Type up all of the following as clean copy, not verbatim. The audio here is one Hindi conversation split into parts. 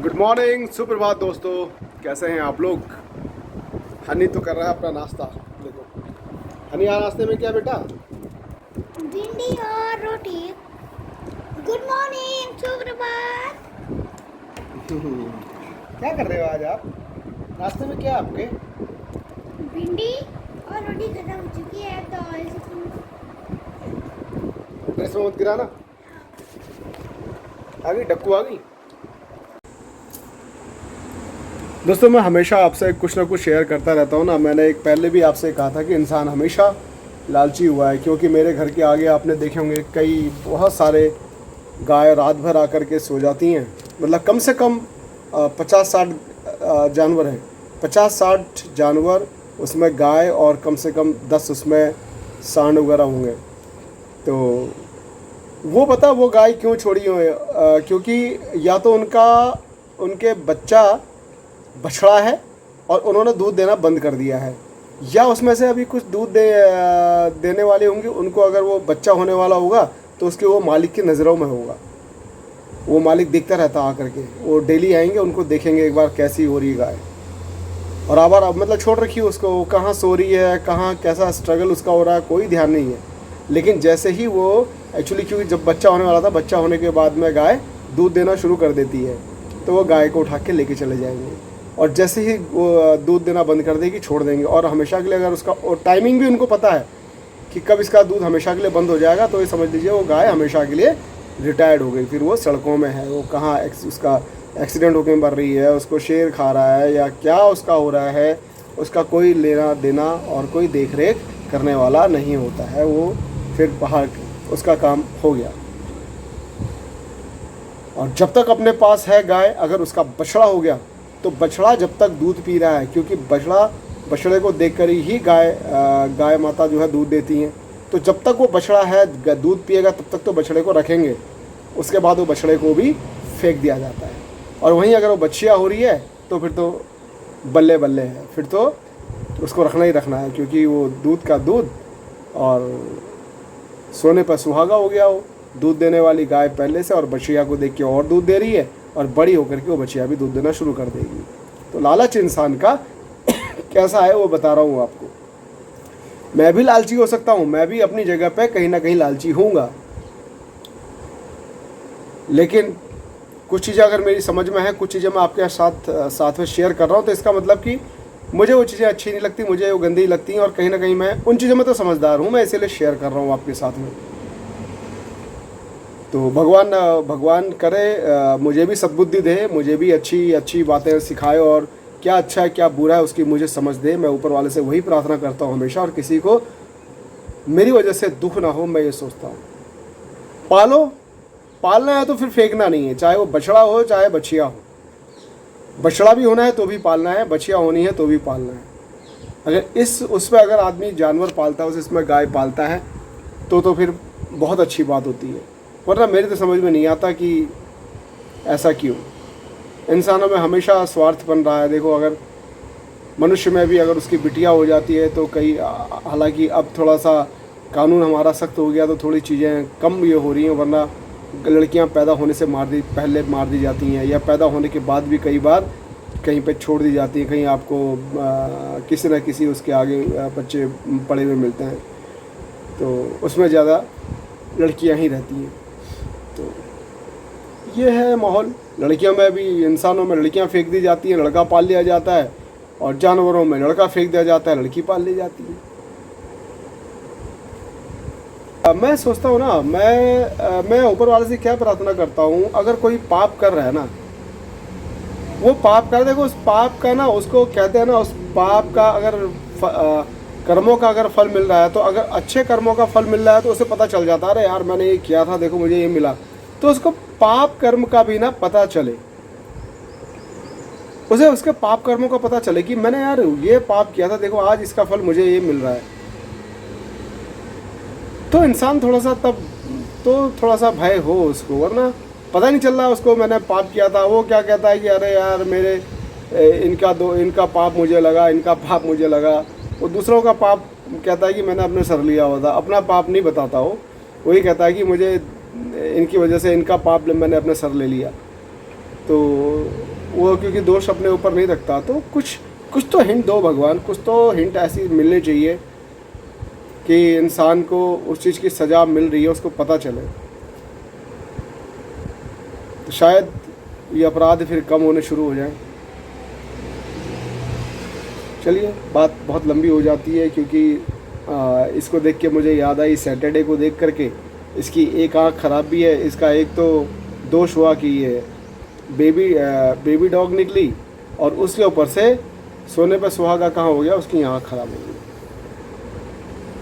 गुड मॉर्निंग, सुप्रभात दोस्तों। कैसे हैं आप लोग। हनी तो कर रहा है अपना नाश्ता। देखो हनी, यहाँ नाश्ते में क्या बेटा? भिंडी और रोटी। गुड मॉर्निंग, सुप्रभात। क्या कर रहे हो आज आप? नाश्ते में क्या है आपके? भिंडी और रोटी खत्म हो चुकी है तो ऐसे ड्रेस में मत गिराना। आ गई डक्कू आ गई। दोस्तों, मैं हमेशा आपसे कुछ ना कुछ शेयर करता रहता हूँ ना। मैंने एक पहले भी आपसे कहा था कि इंसान हमेशा लालची हुआ है, क्योंकि मेरे घर के आगे आपने देखे होंगे कई बहुत सारे गाय रात भर आकर के सो जाती हैं। मतलब कम से कम 50-60 जानवर हैं। 50-60 जानवर, उसमें गाय और कम से कम 10 उसमें सांड वगैरह होंगे। तो वो पता वो गाय क्यों छोड़ी हुई है? क्योंकि या तो उनके बच्चा बछड़ा है और उन्होंने दूध देना बंद कर दिया है, या उसमें से अभी कुछ दूध देने वाले होंगे। उनको अगर वो बच्चा होने वाला होगा तो उसके वो मालिक की नज़रों में होगा। वो मालिक देखता रहता आकर के, वो डेली आएंगे, उनको देखेंगे एक बार कैसी हो रही गाय। और अब मतलब छोड़ रखी है उसको, वो कहाँ सो रही है, कहाँ कैसा स्ट्रगल उसका हो रहा है, कोई ध्यान नहीं है। लेकिन जैसे ही वो एक्चुअली, क्योंकि जब बच्चा होने वाला था, बच्चा होने के बाद में गाय दूध देना शुरू कर देती है, तो वो गाय को उठा के लेके चले जाएंगे। और जैसे ही वो दूध देना बंद कर देगी, छोड़ देंगे। और हमेशा के लिए, अगर उसका और टाइमिंग भी उनको पता है कि कब इसका दूध हमेशा के लिए बंद हो जाएगा, तो ये समझ लीजिए वो गाय हमेशा के लिए रिटायर्ड हो गई। फिर वो सड़कों में है, वो कहाँ उसका एक्सीडेंट होकर मर रही है, उसको शेर खा रहा है या क्या उसका हो रहा है, उसका कोई लेना देना और कोई देख रेख करने वाला नहीं होता है। वो फिर बाहर उसका काम हो गया। और जब तक अपने पास है गाय, अगर उसका बछड़ा हो गया तो बछड़ा जब तक दूध पी रहा है, क्योंकि बछड़े को देखकर ही गाय माता जो है दूध देती हैं। तो जब तक वो बछड़ा है दूध पिएगा, तब तक तो बछड़े को रखेंगे। उसके बाद वो बछड़े को भी फेंक दिया जाता है। और वहीं अगर वो बच्चियाँ हो रही है तो फिर तो बल्ले बल्ले है, फिर तो उसको रखना ही रखना है, क्योंकि वो दूध का दूध और सोने पर सुहागा हो गया। वो दूध देने वाली गाय पहले से, और बछिया को देख के और दूध दे रही है, और बड़ी होकर के वो बछिया भी दूध देना शुरू कर देगी। तो लालच इंसान का कैसा है वो बता रहा हूँ आपको। मैं भी लालची हो सकता हूँ, मैं भी अपनी जगह पे कहीं ना कहीं लालची हूँगा। लेकिन कुछ चीज़ें अगर मेरी समझ में है, कुछ चीज़ें मैं आपके साथ में शेयर कर रहा हूँ, तो इसका मतलब कि मुझे वो चीज़ें अच्छी नहीं लगती, मुझे वो गंदी लगती हैं। और कहीं ना कहीं मैं उन चीज़ों में तो समझदार हूँ, मैं इसीलिए शेयर कर रहा हूँ आपके साथ में। तो भगवान करे मुझे भी सद्बुद्धि दे, मुझे भी अच्छी अच्छी बातें सिखाए, और क्या अच्छा है क्या बुरा है उसकी मुझे समझ दे। मैं ऊपर वाले से वही प्रार्थना करता हूँ हमेशा, और किसी को मेरी वजह से दुख ना हो, मैं ये सोचता हूँ। पालना है तो फिर फेंकना नहीं है, चाहे वो बछड़ा हो चाहे बछिया हो। बछड़ा भी होना है तो भी पालना है, बछिया होनी है तो भी पालना है। अगर उस पर अगर आदमी जानवर पालता है, उसमें गाय पालता है, तो फिर बहुत अच्छी बात होती है। वरना मेरे तो समझ में नहीं आता कि ऐसा क्यों इंसानों में हमेशा स्वार्थ बन रहा है। देखो, अगर मनुष्य में भी अगर उसकी बिटिया हो जाती है तो कई, हालांकि अब थोड़ा सा कानून हमारा सख्त हो गया तो थोड़ी चीज़ें कम ये हो रही हैं, वरना लड़कियां पैदा होने से पहले मार दी जाती हैं, या पैदा होने के बाद भी कई बार कहीं पे छोड़ दी जाती हैं। कहीं आपको किसी न किसी उसके आगे बच्चे पड़े हुए मिलते हैं, तो उसमें ज़्यादा लड़कियां ही रहती हैं। तो ये है माहौल। लड़कियों में भी, इंसानों में लड़कियां फेंक दी जाती हैं, लड़का पाल लिया जाता है, और जानवरों में लड़का फेंक दिया जाता है, लड़की पाल ली जाती है। मैं सोचता हूँ ना, मैं ऊपर वाले से क्या प्रार्थना करता हूँ, अगर कोई पाप कर रहा है ना, वो पाप कर, देखो उस पाप का ना, उसको कहते हैं ना, उस पाप का अगर कर्मों का अगर फल मिल रहा है, तो अगर अच्छे कर्मों का फल मिल रहा है तो उसे पता चल जाता है, अरे यार मैंने ये किया था, देखो मुझे ये मिला। तो उसको पाप कर्म का भी ना पता चले, उसे उसके पाप कर्मों का पता चले कि मैंने यार ये पाप किया था, देखो आज इसका फल मुझे ये मिल रहा है। तो इंसान थोड़ा सा भय हो उसको, वरना पता नहीं चल रहा उसको मैंने पाप किया था। वो क्या कहता है कि अरे यार मेरे इनका पाप मुझे लगा, इनका पाप मुझे लगा। वो दूसरों का पाप कहता है कि मैंने अपने सर लिया हुआ था, अपना पाप नहीं बताता हो। वही कहता है कि मुझे इनकी वजह से इनका पाप मैंने अपने सर ले लिया। तो वो क्योंकि दोष अपने ऊपर नहीं रखता, तो कुछ कुछ तो हिंट दो भगवान, कुछ तो हिंट ऐसी मिलनी चाहिए कि इंसान को उस चीज़ की सज़ा मिल रही है उसको पता चले, तो शायद ये अपराध फिर कम होने शुरू हो जाए। चलिए, बात बहुत लंबी हो जाती है क्योंकि इसको देख के मुझे याद आई सैटरडे को देख करके, इसकी एक आँख ख़राब भी है। इसका एक तो दोष हुआ कि ये बेबी डॉग निकली और उसके ऊपर से सोने पे सुहागा कहाँ हो गया, उसकी आँख ख़राब हो गई।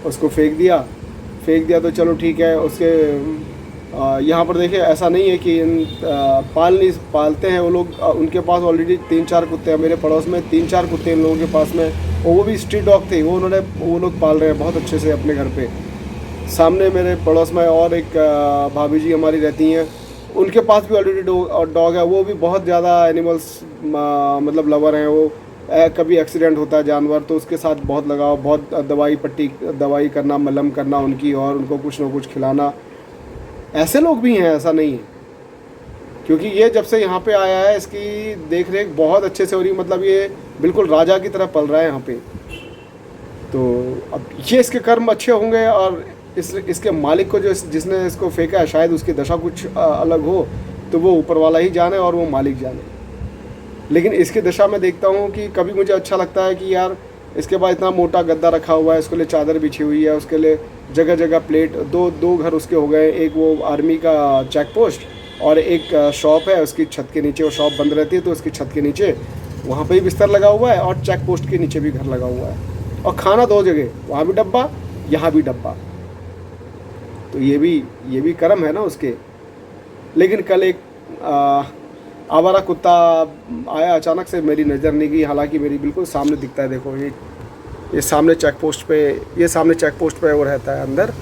उसको फेंक दिया तो चलो ठीक है। उसके यहाँ पर देखिए ऐसा नहीं है कि पालते हैं वो लोग, उनके पास ऑलरेडी 3-4 कुत्ते हैं। मेरे पड़ोस में 3-4 कुत्ते इन लोगों के पास में, और वो भी स्ट्रीट डॉग थे। वो लोग पाल रहे हैं बहुत अच्छे से अपने घर पे। सामने मेरे पड़ोस में और एक भाभी जी हमारी रहती हैं, उनके पास भी ऑलरेडी डॉग है। वो भी बहुत ज़्यादा एनिमल्स मतलब लवर हैं। वो कभी एक्सीडेंट होता है जानवर तो उसके साथ बहुत लगाव, बहुत दवाई करना, मलहम करना उनकी, और उनको कुछ ना कुछ खिलाना। ऐसे लोग भी हैं, ऐसा नहीं है। क्योंकि ये जब से यहाँ पे आया है इसकी देख रेख बहुत अच्छे से हो रही, मतलब ये बिल्कुल राजा की तरह पल रहा है यहाँ पे। तो अब ये इसके कर्म अच्छे होंगे, और इसके मालिक को जिसने इसको फेंका है शायद उसकी दशा कुछ अलग हो, तो वो ऊपर वाला ही जाने और वो मालिक जाने। लेकिन इसकी दशा में देखता हूँ कि कभी मुझे अच्छा लगता है कि यार इसके बाद इतना मोटा गद्दा रखा हुआ है, उसके लिए चादर बिछी हुई है, उसके लिए जगह जगह प्लेट, दो घर उसके हो गए। एक वो आर्मी का चेक पोस्ट और एक शॉप है उसकी छत के नीचे। वो शॉप बंद रहती है तो उसकी छत के नीचे वहाँ पे ही बिस्तर लगा हुआ है, और चेक पोस्ट के नीचे भी घर लगा हुआ है। और खाना 2 जगह, वहाँ भी डब्बा, यहाँ भी डब्बा। तो ये भी कर्म है ना उसके। लेकिन कल एक आवारा कुत्ता आया, अचानक से मेरी नज़र नहीं गई, हालांकि मेरी बिल्कुल सामने दिखता है। देखो ये सामने चेक पोस्ट पे वो रहता है अंदर,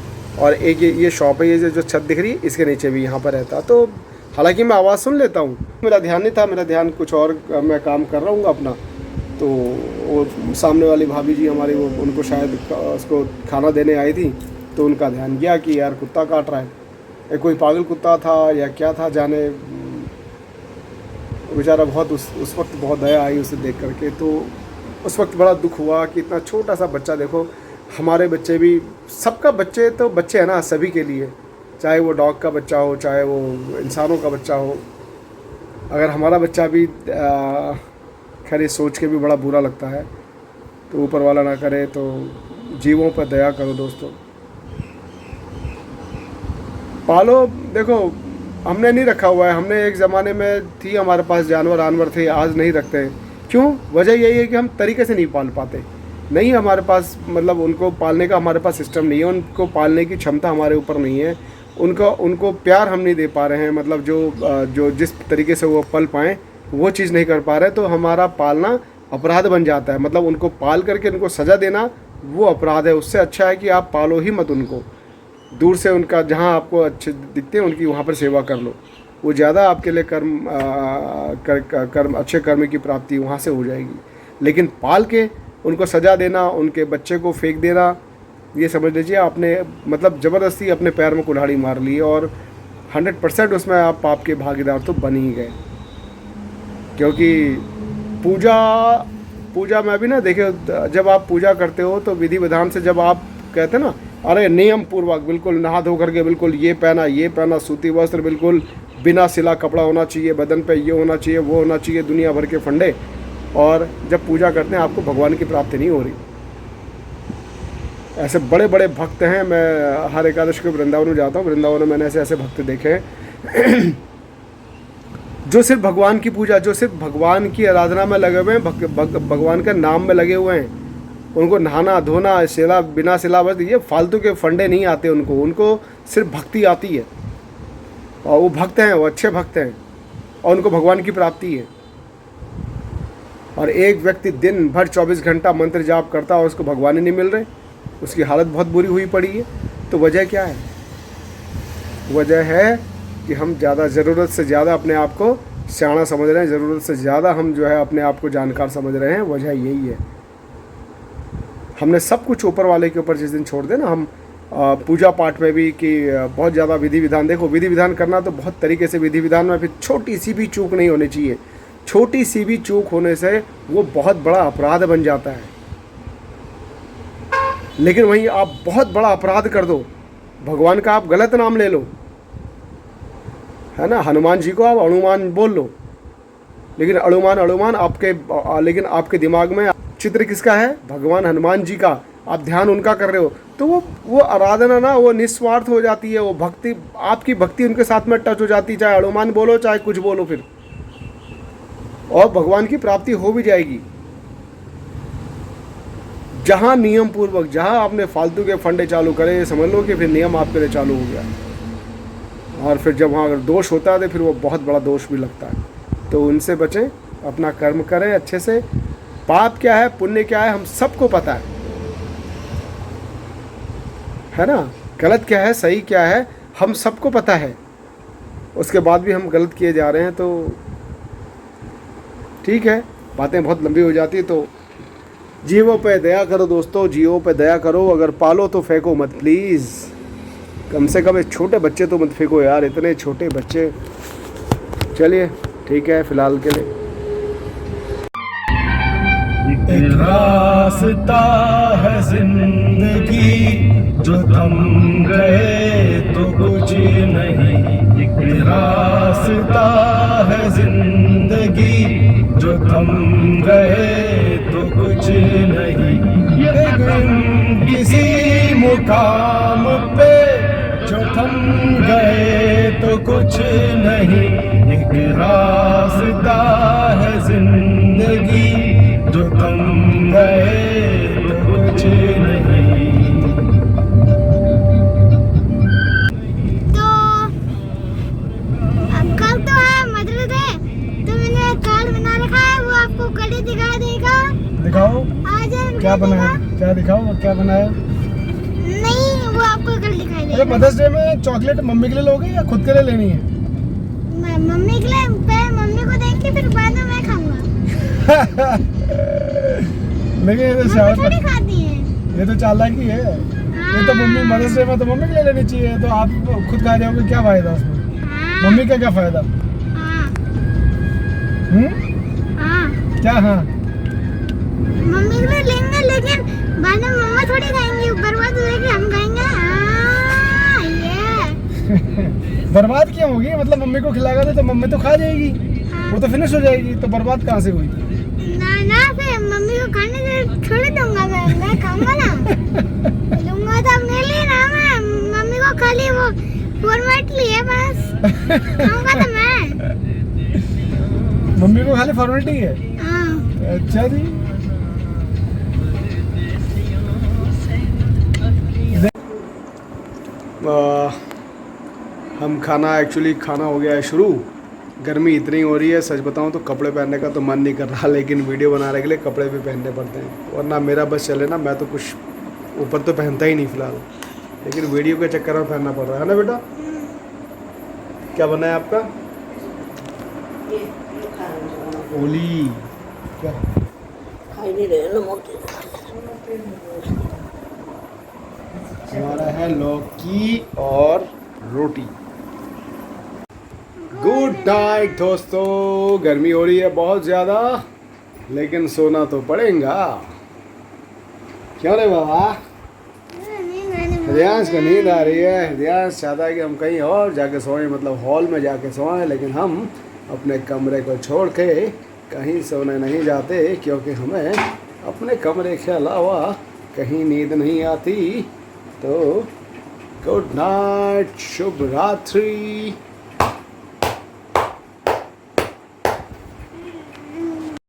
और एक ये शॉप है, ये जो छत दिख रही है इसके नीचे भी यहाँ पर रहता है। तो हालांकि मैं आवाज़ सुन लेता हूँ, मेरा ध्यान नहीं था, मेरा ध्यान कुछ और, मैं काम कर रहा हूँ अपना। तो वो सामने वाली भाभी जी हमारी, वो उनको शायद उसको खाना देने आई थी, तो उनका ध्यान गया कि यार कुत्ता काट रहा है। कोई पागल कुत्ता था या क्या था जाने, बेचारा बहुत उस वक्त बहुत दया आई उसे देख करके। तो उस वक्त बड़ा दुख हुआ कि इतना छोटा सा बच्चा, देखो हमारे बच्चे भी, सबका बच्चे तो बच्चे हैं ना सभी के लिए, चाहे वो डॉग का बच्चा हो, चाहे वो इंसानों का बच्चा हो। अगर हमारा बच्चा भी खैर ये सोच के भी बड़ा बुरा लगता है, तो ऊपर वाला ना करे, तो जीवों पर दया करो दोस्तों, पालो। देखो हमने नहीं रखा हुआ है, हमने एक ज़माने में थी हमारे पास जानवर थे, आज नहीं रखते हैं। क्यों? वजह यही है कि हम तरीके से नहीं पाल पाते, नहीं हमारे पास, मतलब उनको पालने का हमारे पास सिस्टम नहीं है, उनको पालने की क्षमता हमारे ऊपर नहीं है, उनको प्यार हम नहीं दे पा रहे हैं, मतलब जो जिस तरीके से वो पल पाएँ वो चीज़ नहीं कर पा रहे। तो हमारा पालना अपराध बन जाता है, मतलब उनको पाल करके उनको सज़ा देना वो अपराध है। उससे अच्छा है कि आप पालो ही मत उनको, दूर से उनका जहाँ आपको अच्छे दिखते हैं उनकी वहाँ पर सेवा कर लो, वो ज़्यादा आपके लिए अच्छे कर्म की प्राप्ति वहाँ से हो जाएगी। लेकिन पाल के उनको सज़ा देना, उनके बच्चे को फेंक देना, ये समझ लीजिए आपने मतलब ज़बरदस्ती अपने पैर में कुल्हाड़ी मार ली, और 100% उसमें आप पाप के भागीदार तो बन ही गए। क्योंकि पूजा में भी ना देखिए, जब आप पूजा करते हो तो विधि विधान से, जब आप कहते हैं ना, अरे नियम पूर्वक बिल्कुल नहा धो करके, बिल्कुल ये पहना, सूती वस्त्र, बिल्कुल बिना सिला कपड़ा होना चाहिए, बदन पे ये होना चाहिए, वो होना चाहिए, दुनिया भर के फंडे, और जब पूजा करते हैं आपको भगवान की प्राप्ति नहीं हो रही। ऐसे बड़े बड़े भक्त हैं, मैं हर एकादशी को वृंदावन में जाता हूँ, वृंदावन में मैंने ऐसे भक्त देखे हैं जो सिर्फ भगवान की पूजा, जो सिर्फ भगवान की आराधना में लगे हुए हैं, भगवान के नाम में लगे हुए हैं। उनको नहाना धोना, सिला बिना सिला बस ये फालतू के फंडे नहीं आते उनको सिर्फ भक्ति आती है, और वो भक्त हैं, वो अच्छे भक्त हैं, और उनको भगवान की प्राप्ति है। और एक व्यक्ति दिन भर 24 घंटा मंत्र जाप करता है और उसको भगवान ही नहीं मिल रहे, उसकी हालत बहुत बुरी हुई पड़ी है। तो वजह क्या है? वजह है कि हम ज़रूरत से ज़्यादा अपने आप को सियाना समझ रहे हैं, ज़रूरत से ज़्यादा हम जो है अपने आप को जानकार समझ रहे हैं। वजह यही है, हमने सब कुछ ऊपर वाले के ऊपर जिस दिन छोड़ दें ना, हम पूजा पाठ में भी कि बहुत ज़्यादा विधि विधान, देखो विधि विधान करना तो बहुत तरीके से विधि विधान में, फिर छोटी सी भी चूक नहीं होनी चाहिए। छोटी सी भी चूक होने से वो बहुत बड़ा अपराध बन जाता है। लेकिन वहीं आप बहुत बड़ा अपराध कर दो, भगवान का आप गलत नाम ले लो, है ना, हनुमान जी को आप हनुमान बोल लो, लेकिन अणुमान आपके, लेकिन आपके दिमाग में चित्र किसका है? भगवान हनुमान जी का। आप ध्यान उनका कर रहे हो, तो वो आराधना ना वो निस्वार्थ हो जाती है, वो भक्ति, आपकी भक्ति उनके साथ में टच हो जाती है, चाहे हनुमान बोलो चाहे कुछ बोलो फिर, और भगवान की प्राप्ति हो भी जाएगी। जहाँ नियम पूर्वक, जहाँ आपने फालतू के फंडे चालू करे, समझ लो कि फिर नियम आपके लिए चालू हो गया। और फिर जब वहाँ अगर दोष होता है तो फिर वो बहुत बड़ा दोष भी लगता है। तो उनसे बचें, अपना कर्म करें अच्छे से। पाप क्या है, पुण्य क्या है, हम सबको पता है ना, गलत क्या है, सही क्या है, हम सबको पता है। उसके बाद भी हम गलत किए जा रहे हैं, तो ठीक है, बातें बहुत लंबी हो जाती है। तो जीवों पे दया करो दोस्तों, जीवों पे दया करो। अगर पालो तो फेंको मत प्लीज़, कम से कम छोटे बच्चे तो मत फेंको यार, इतने छोटे बच्चे। चलिए ठीक है फिलहाल के लिए। एक रास्ता है जिंदगी जो थम गए तो कुछ नहीं, एक रास्ता है जिंदगी जो थम गए तो कुछ नहीं, लेकिन किसी मुकाम पे जो थम गए तो कुछ नहीं, एक रास्ता है जिंदगी जो थम गए तो कुछ नहीं। तो अब कल तो है मदरस है, तो मैंने कार्ड बना रखा है, वो आपको कड़ी दिखा देगा। दिखाओ आज क्या बनाया, क्या दिखाओ क्या बनाया। नहीं, वो आपको कल दिखाई अरे देगा। मदर्स डे में चॉकलेट मम्मी के लिए लोगे या खुद के लिए लेनी है? मम्मी के लिए, पहले मम्मी को देंगे फिर बाद में मैं खाऊंगा। लेकिन ये तो मम्मी शायद थोड़ी खाती है। ये तो चालाकी है। ये तो मम्मी मदर्स डे में तो मम्मी के लिए लेनी चाहिए, तो आप खुद खा जाओगे, क्या फायदा उसमें? हाँ, मम्मी का क्या फायदा? हाँ, हाँ। क्या हाँ? मम्मी के लिए लेंगे, लेकिन बाद में मम्मा थोड़ी खाएंगी, बर्बाद हो जाएगी, हम खाएंगे। हाँ, ये बर्बाद क्यों होगी? मतलब मम्मी को खिलाएगा तो मम्मी तो खा जाएगी, वो तो फिनिश हो जाएगी, तो बर्बाद कहाँ से हुई? ना फिर मम्मी को खाने से छोड़ दूंगा, मैं खाऊंगा ना। लूंगा तो अपने लिए ना, मैं मम्मी को खाली वो फॉर्मेट लिए बस, खाऊंगा तो मैं। मम्मी को खाली फॉर्मेलिटी है? हाँ। अच्छा जी। हम खाना हो गया है शुरू। गर्मी इतनी हो रही है, सच बताऊं तो कपड़े पहनने का तो मन नहीं कर रहा, लेकिन वीडियो बनाने के लिए कपड़े भी पहनने पड़ते हैं, वरना मेरा बस चले ना, मैं तो कुछ ऊपर तो पहनता ही नहीं फिलहाल, लेकिन वीडियो के चक्कर में पहनना पड़ रहा है ना बेटा। क्या बना है आपका? ओली क्या? हमारा है लौकी और रोटी। गुड नाइट दोस्तों। गर्मी हो रही है बहुत ज़्यादा, लेकिन सोना तो पड़ेगा। क्यों रे बाबा? हृदयांश को नींद आ रही है। हृदयांश चाहता है कि हम कहीं और जाके सोएं, मतलब हॉल में जाके सोएं, लेकिन हम अपने कमरे को छोड़ के कहीं सोने नहीं जाते, क्योंकि हमें अपने कमरे के अलावा कहीं नींद नहीं आती। तो गुड नाइट, शुभ रात्रि।